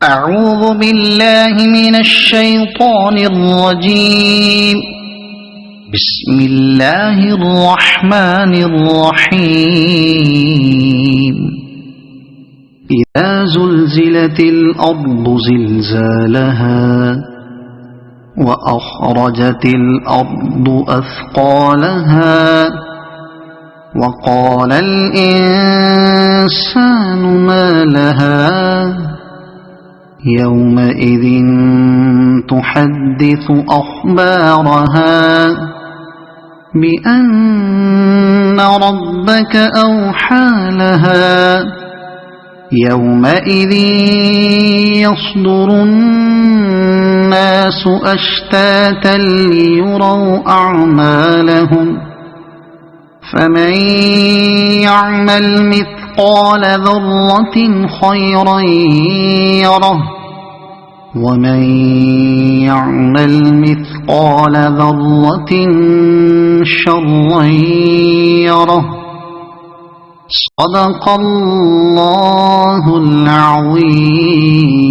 أعوذ بالله من الشيطان الرجيم. بسم الله الرحمن الرحيم. إذا زلزلت الأرض زلزالها وأخرجت الأرض أثقالها وقال الإنسان ما لها يومئذ تحدث أخبارها بأن ربك أوحى لها يومئذ يصدر الناس أشتاتا ليروا أعمالهم فمن يعمل مثقال ذرة خيرا يره ومن يعمل مثقال ذرة شرا يره. صدق الله العظيم.